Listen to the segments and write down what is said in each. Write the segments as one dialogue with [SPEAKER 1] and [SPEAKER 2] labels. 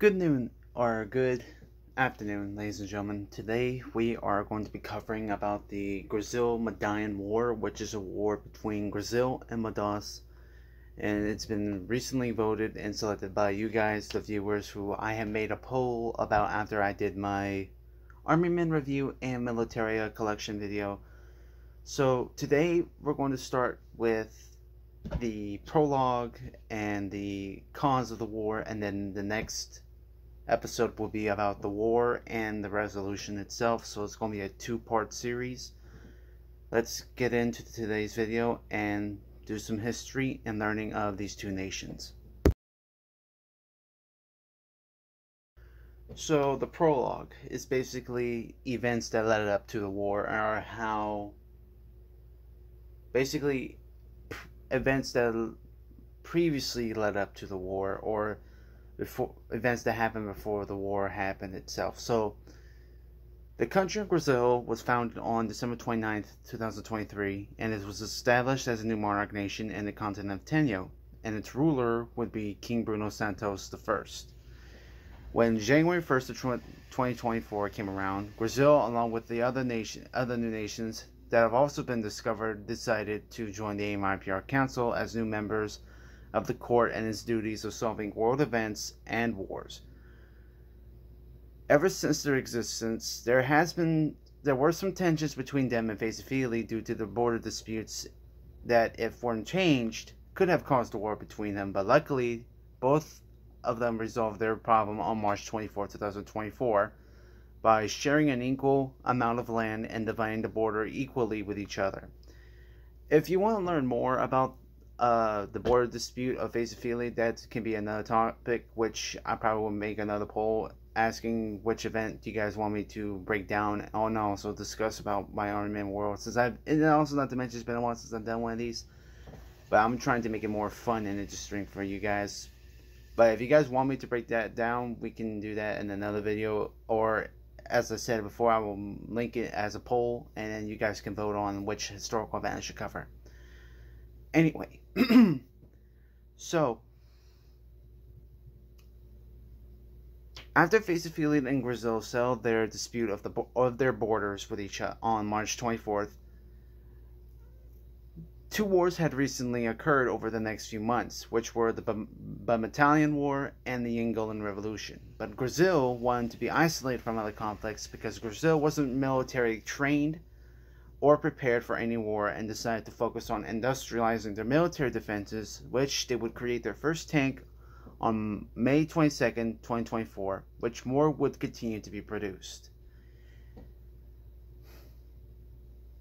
[SPEAKER 1] Good noon or good afternoon, ladies and gentlemen. Today we are going to be covering about the Grazil-Madain War, which is a war between Grazil and Madain, and it's been recently voted and selected by you guys, the viewers, who I have made a poll about after I did my Armament review and Militaria collection video. So today we're going to start with the prologue and the cause of the war, and then the next episode will be about the war and the resolution itself. So it's going to be a two-part series. Let's get into today's video and do some history and learning of these two nations. So the prologue is basically events that led up to the war, or how basically events that previously led up to the war, or before events that happened before the war happened itself. So the country of Brazil was founded on December 29th, 2023, and it was established as a new monarch nation in the continent of Tenho, and its ruler would be King Bruno Santos I. When January 1st of 2024 came around, Brazil, along with the other new nations that have also been discovered, decided to join the AMIPR Council as new members of the court and its duties of solving world events and wars. Ever since their existence, there were some tensions between them and Grazil due to the border disputes that, if weren't changed, could have caused a war between them, but luckily both of them resolved their problem on March 24, 2024 by sharing an equal amount of land and dividing the border equally with each other. If you want to learn more about the border dispute of Grazil, that can be another topic, which I probably will make another poll asking which event you guys want me to break down, and also discuss about my Armament world, and also not to mention it's been a while since I've done one of these, but I'm trying to make it more fun and interesting for you guys. But if you guys want me to break that down, we can do that in another video, or as I said before, I will link it as a poll, and then you guys can vote on which historical event I should cover. Anyway, so after Grazil and Grazil settled their dispute of their borders with each other on March 24th, two wars had recently occurred over the next few months, which were the Bamatalian War and the Angolan Revolution. But Grazil wanted to be isolated from other conflicts because Grazil wasn't military trained or prepared for any war, and decided to focus on industrializing their military defenses, which they would create their first tank on May 22nd, 2024, which more would continue to be produced.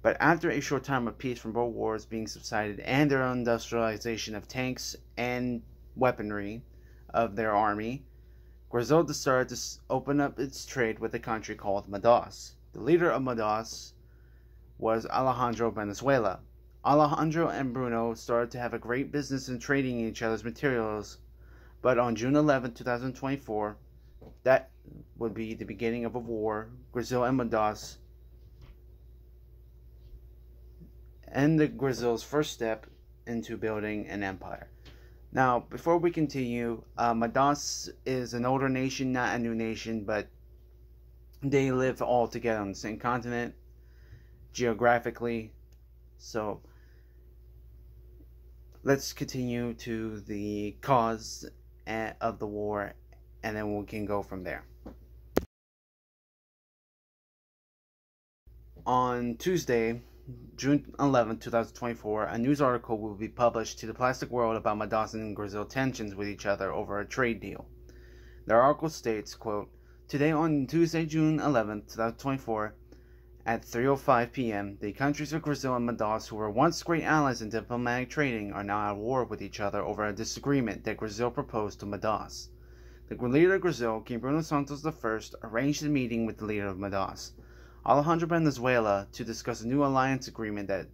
[SPEAKER 1] But after a short time of peace from both wars being subsided and their industrialization of tanks and weaponry of their army, Grazil decided to open up its trade with a country called Madain. The leader of Madain was Alejandro Venezuela. Alejandro and Bruno started to have a great business in trading each other's materials, but on June 11, 2024, that would be the beginning of a war. Grazil and Madain, and the Grazil's first step into building an empire. Now, before we continue, Madain is an older nation, not a new nation, but they live all together on the same continent, geographically. So, let's continue to the cause of the war, and then we can go from there. On Tuesday, June 11, 2024, a news article will be published to the plastic world about Madain and Grazil tensions with each other over a trade deal. The article states, quote, "Today on Tuesday, June 11, 2024, at 3:05 p.m., the countries of Grazil and Madain, who were once great allies in diplomatic trading, are now at war with each other over a disagreement that Grazil proposed to Madain. The leader of Grazil, King Bruno Santos I, arranged a meeting with the leader of Madain, Alejandro Venezuela, to discuss a new alliance agreement that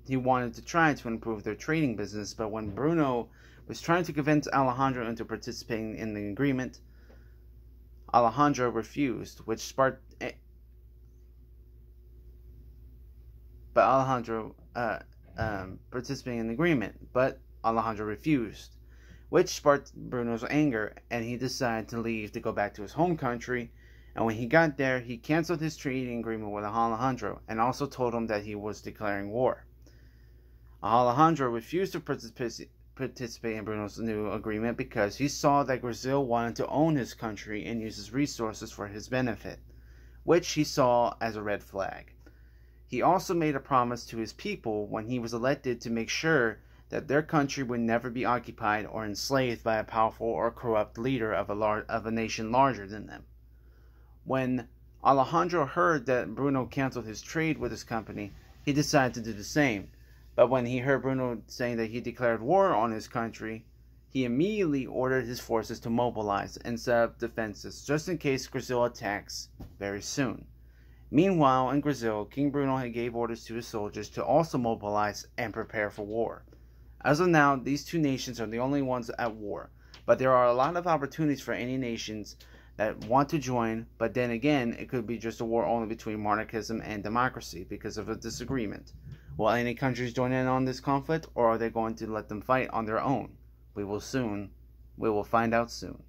[SPEAKER 1] he wanted to try to improve their trading business. But when Bruno was trying to convince Alejandro into participating in the agreement, Alejandro refused, which sparked Alejandro refused, which sparked Bruno's anger, and he decided to leave to go back to his home country. And when he got there, he canceled his trading agreement with Alejandro and also told him that he was declaring war. Alejandro refused to participate in Bruno's new agreement because he saw that Grazil wanted to own his country and use his resources for his benefit, which he saw as a red flag. He also made a promise to his people when he was elected to make sure that their country would never be occupied or enslaved by a powerful or corrupt leader of a nation larger than them. When Alejandro heard that Bruno canceled his trade with his company, he decided to do the same. But when he heard Bruno saying that he declared war on his country, he immediately ordered his forces to mobilize and set up defenses just in case Grazil attacks very soon. Meanwhile, in Grazil, King Bruno had gave orders to his soldiers to also mobilize and prepare for war. As of now, these two nations are the only ones at war, but there are a lot of opportunities for any nations that want to join, but then again, it could be just a war only between monarchism and democracy because of a disagreement. Will any countries join in on this conflict, or are they going to let them fight on their own? We will find out soon.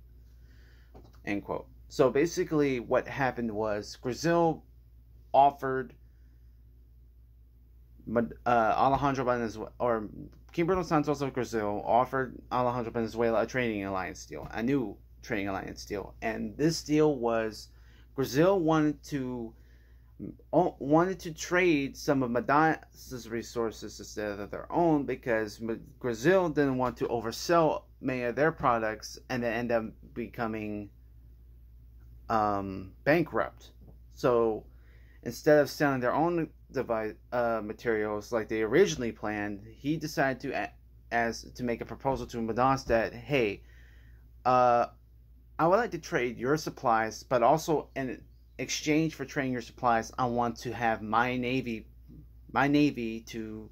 [SPEAKER 1] End quote. So basically what happened was Grazil offered Alejandro Venezuela, or King Bruno Santos of Grazil offered Alejandro Venezuela a trading alliance deal, a new trading alliance deal, and this deal was Grazil wanted to trade some of Madain's resources instead of their own because Grazil didn't want to oversell many of their products and then end up becoming bankrupt. So instead of selling their own materials like they originally planned, he decided to make a proposal to Madain that, hey, I would like to trade your supplies, but also in exchange for trading your supplies, I want to have my navy to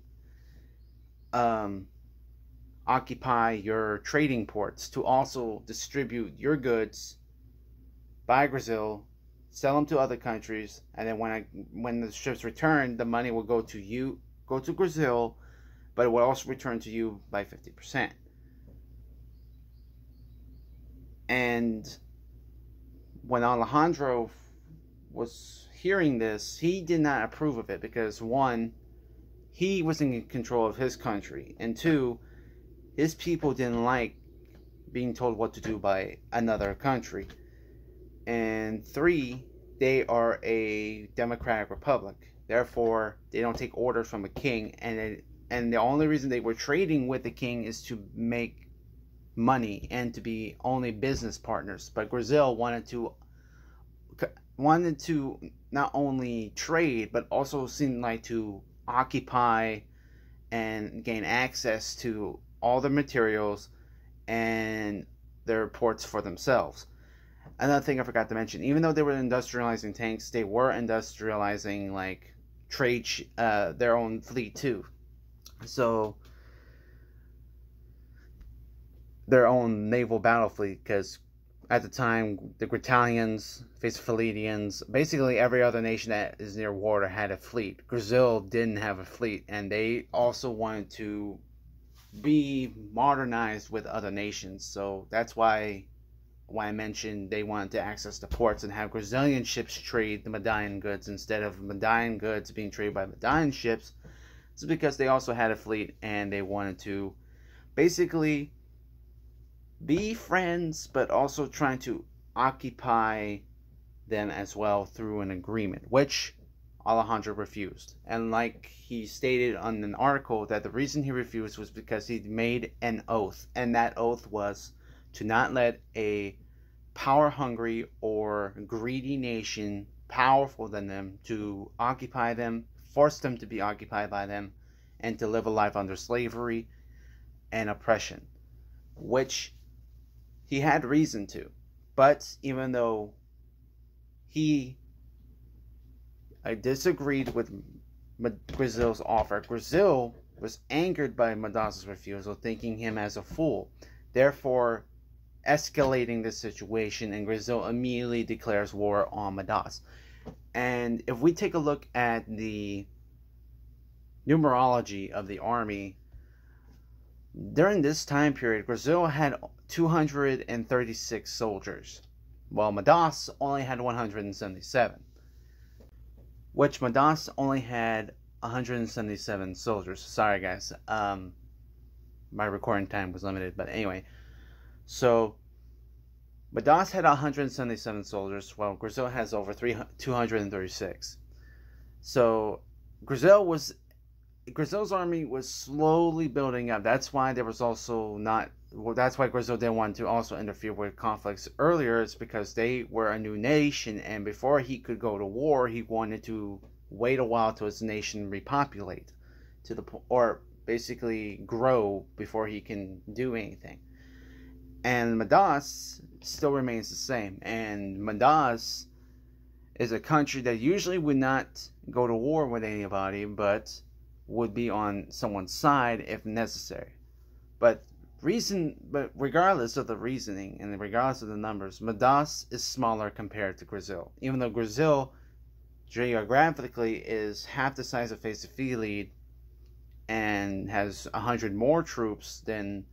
[SPEAKER 1] occupy your trading ports, to also distribute your goods by Grazil, sell them to other countries, and then when the ships return, the money will go to Grazil, but it will also return to you by 50%. And when Alejandro was hearing this, he did not approve of it because, one, he was in control of his country, and two, his people didn't like being told what to do by another country, and three, they are a democratic republic. Therefore, they don't take orders from a king, and the only reason they were trading with the king is to make money and to be only business partners. But Grazil wanted to not only trade, but also seemed like to occupy and gain access to all the materials and their ports for themselves. Another thing I forgot to mention, even though they were industrializing tanks, they were industrializing like their own fleet too. So their own naval battle fleet, because at the time the Grazilians, Philidians, basically every other nation that is near water had a fleet. Grazil didn't have a fleet, and they also wanted to be modernized with other nations. So that's why I mentioned they wanted to access the ports and have Grazilian ships trade the Madain goods instead of Madain goods being traded by Madain ships. It's because they also had a fleet and they wanted to basically be friends, but also trying to occupy them as well through an agreement, which Alejandro refused. And like he stated on an article, that the reason he refused was because he made an oath, and that oath was to not let a power-hungry or greedy nation powerful than them to occupy them, force them to be occupied by them, and to live a life under slavery and oppression, which he had reason to. But even though he disagreed with Grazil's offer, Grazil was angered by Madain's refusal, thinking him as a fool, therefore escalating the situation, and Grazil immediately declares war on Madain. And if we take a look at the numerology of the army, During this time period, Grazil had 236 soldiers, while Madaus only had 177. Which Madaus only had 177 soldiers. Sorry, guys. My recording time was limited, but anyway. So, Madaus had 177 soldiers, while Grazil has over 236. So, Grazil's army was slowly building up. That's why there was also not. Well, that's why Grazil didn't want to also interfere with conflicts earlier. It's because they were a new nation, and before he could go to war, he wanted to wait a while till his nation repopulate, or basically grow before he can do anything. And Madaus still remains the same. And Madaus is a country that usually would not go to war with anybody, but would be on someone's side if necessary. But regardless of the reasoning and regardless of the numbers, Madaus is smaller compared to Grazil. Even though Grazil geographically is half the size of Faesophelid and has 100 more troops than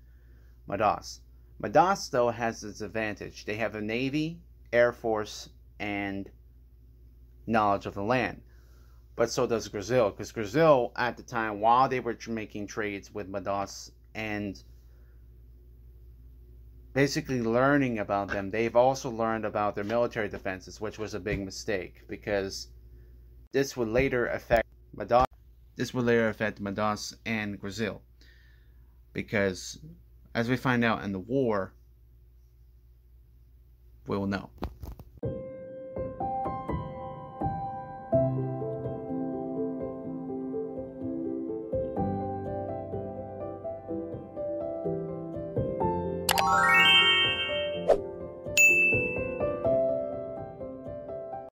[SPEAKER 1] Madaus. Madaus, though, has its advantage. They have a navy, air force, and knowledge of the land. But so does Grazil, because Grazil, at the time, while they were making trades with Madaus and basically learning about them, they've also learned about their military defenses, which was a big mistake, because this would later affect Madaus. This would later affect Madaus and Grazil, because as we find out in the war, we'll know.